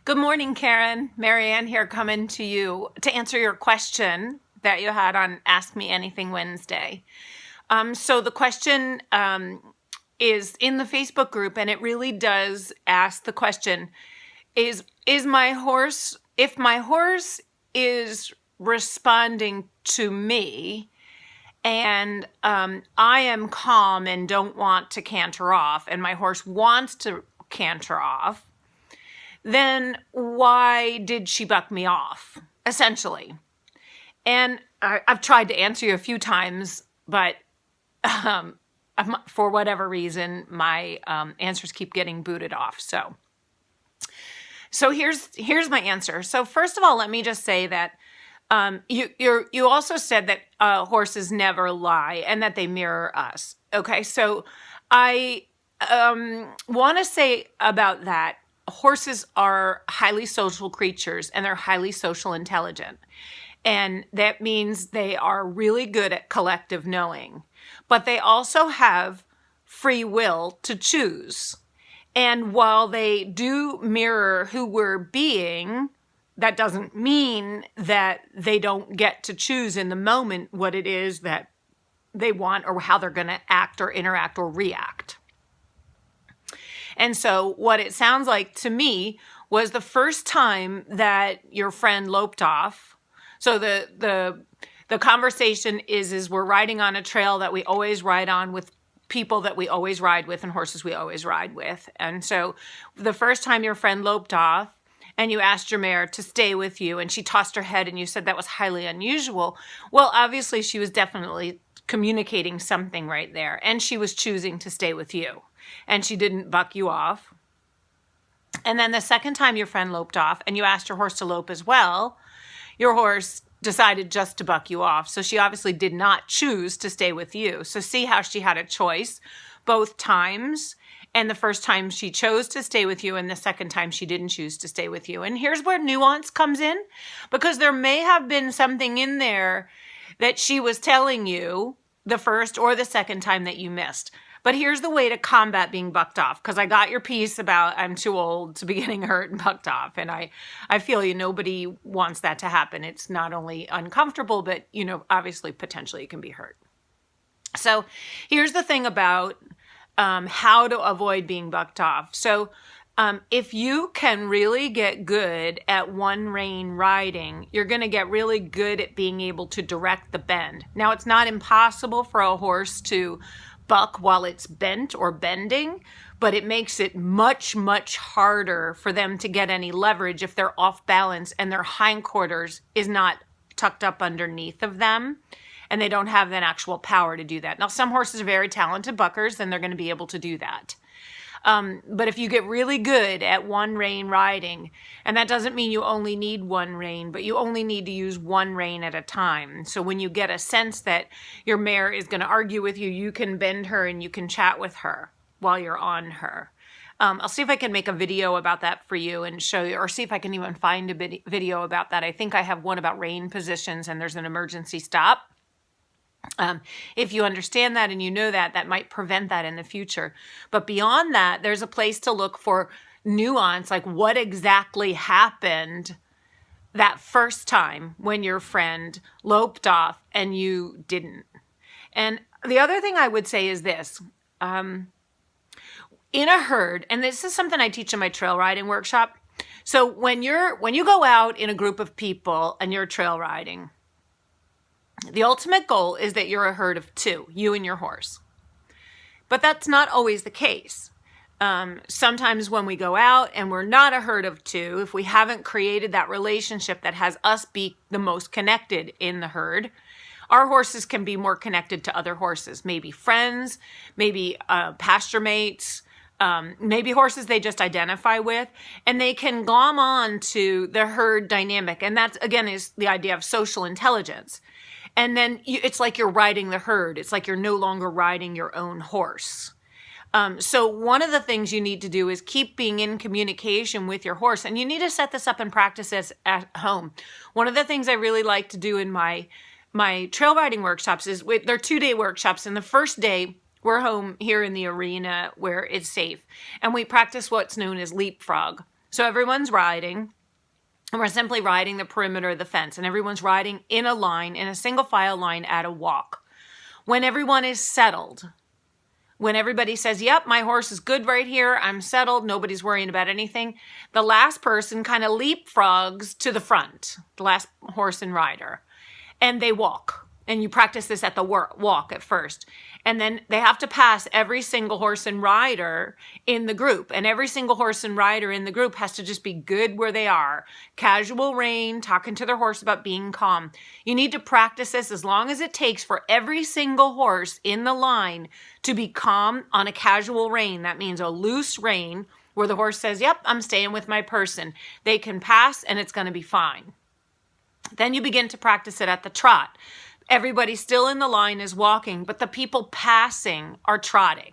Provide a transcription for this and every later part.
Good morning, Karen. Marianne here coming to you to answer your question that you had on Ask Me Anything Wednesday. So the question is in the Facebook group, and it really does ask the question, is my horse, if my horse is responding to me and I am calm and don't want to canter off, and my horse wants to canter off, then why did she buck me off, essentially? And I've tried to answer you a few times, but for whatever reason, my answers keep getting booted off. So here's my answer. So first of all, let me just say that you also said that horses never lie and that they mirror us. Okay, so I want to say about that, horses are highly social creatures and they're highly social intelligent. And that means they are really good at collective knowing, but they also have free will to choose. And while they do mirror who we're being, that doesn't mean that they don't get to choose in the moment what it is that they want or how they're going to act or interact or react. And so what it sounds like to me was the first time that your friend loped off. So the conversation is we're riding on a trail that we always ride on with people that we always ride with and horses we always ride with. And so the first time your friend loped off and you asked your mare to stay with you and she tossed her head and you said that was highly unusual. Well, obviously she was definitely communicating something right there, and she was choosing to stay with you. And she didn't buck you off. And then the second time your friend loped off and you asked your horse to lope as well, your horse decided just to buck you off. So she obviously did not choose to stay with you. So see how she had a choice both times. And the first time she chose to stay with you and the second time she didn't choose to stay with you. And here's where nuance comes in, because there may have been something in there that she was telling you the first or the second time that you missed. But here's the way to combat being bucked off, because I got your piece about I'm too old to be getting hurt and bucked off. And I feel nobody wants that to happen. It's not only uncomfortable, but, obviously, potentially it can be hurt. So here's the thing about how to avoid being bucked off. So if you can really get good at one rein riding, you're going to get really good at being able to direct the bend. Now, it's not impossible for a horse to buck while it's bent or bending, but it makes it much, much harder for them to get any leverage if they're off balance and their hindquarters is not tucked up underneath of them and they don't have that actual power to do that. Now, some horses are very talented buckers, and they're going to be able to do that. But if you get really good at one rein riding, and that doesn't mean you only need one rein, but you only need to use one rein at a time. So when you get a sense that your mare is going to argue with you, you can bend her and you can chat with her while you're on her. I'll see if I can make a video about that for you and show you, or see if I can even find a video about that. I think I have one about rein positions and there's an emergency stop. If you understand that and you know that, that might prevent that in the future. But beyond that, there's a place to look for nuance, like what exactly happened that first time when your friend loped off and you didn't. And the other thing I would say is this. In a herd, and this is something I teach in my trail riding workshop. So when you go out in a group of people and you're trail riding, the ultimate goal is that you're a herd of two, you and your horse. But that's not always the case. Sometimes when we go out and we're not a herd of two, if we haven't created that relationship that has us be the most connected in the herd, our horses can be more connected to other horses, maybe friends, maybe pasture mates, maybe horses they just identify with, and they can glom on to the herd dynamic. And that, again, is the idea of social intelligence. And then it's like you're riding the herd. It's like you're no longer riding your own horse. So one of the things you need to do is keep being in communication with your horse. And you need to set this up and practice this at home. One of the things I really like to do in my trail riding workshops is they're 2-day workshops. And the first day, we're home here in the arena where it's safe. And we practice what's known as leapfrog. So everyone's riding, and we're simply riding the perimeter of the fence, and everyone's riding in a line, in a single file line at a walk. When everyone is settled, when everybody says, yep, my horse is good right here, I'm settled, nobody's worrying about anything, the last person kind of leapfrogs to the front, the last horse and rider, and they walk. And you practice this at the walk at first. And then they have to pass every single horse and rider in the group. And every single horse and rider in the group has to just be good where they are. Casual rein, talking to their horse about being calm. You need to practice this as long as it takes for every single horse in the line to be calm on a casual rein. That means a loose rein where the horse says, yep, I'm staying with my person. They can pass and it's going to be fine. Then you begin to practice it at the trot. Everybody still in the line is walking, but the people passing are trotting.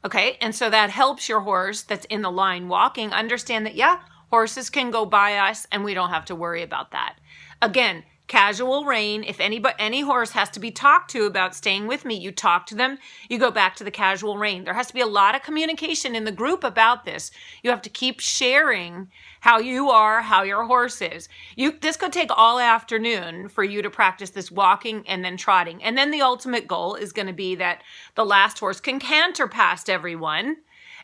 Okay, and so that helps your horse that's in the line walking understand that, yeah, horses can go by us and we don't have to worry about that. Again, casual rein. If any horse has to be talked to about staying with me, you talk to them, you go back to the casual rein. There has to be a lot of communication in the group about this. You have to keep sharing how you are, how your horse is. This could take all afternoon for you to practice this walking and then trotting. And then the ultimate goal is going to be that the last horse can canter past everyone.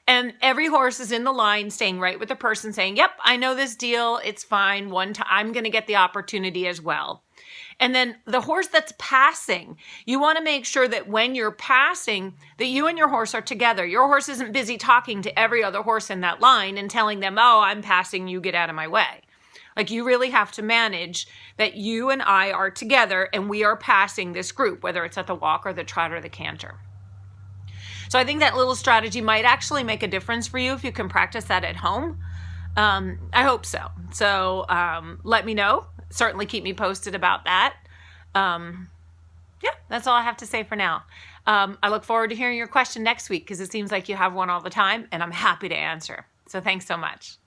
And every horse is in the line staying right with the person saying, yep, I know this deal. It's fine. One time I'm going to get the opportunity as well. And then the horse that's passing, you want to make sure that when you're passing, that you and your horse are together. Your horse isn't busy talking to every other horse in that line and telling them, oh, I'm passing, you get out of my way. Like, you really have to manage that you and I are together and we are passing this group, whether it's at the walk or the trot or the canter. So I think that little strategy might actually make a difference for you if you can practice that at home. I hope so. So let me know. Certainly keep me posted about that. Yeah, that's all I have to say for now. I look forward to hearing your question next week because it seems like you have one all the time and I'm happy to answer. So thanks so much.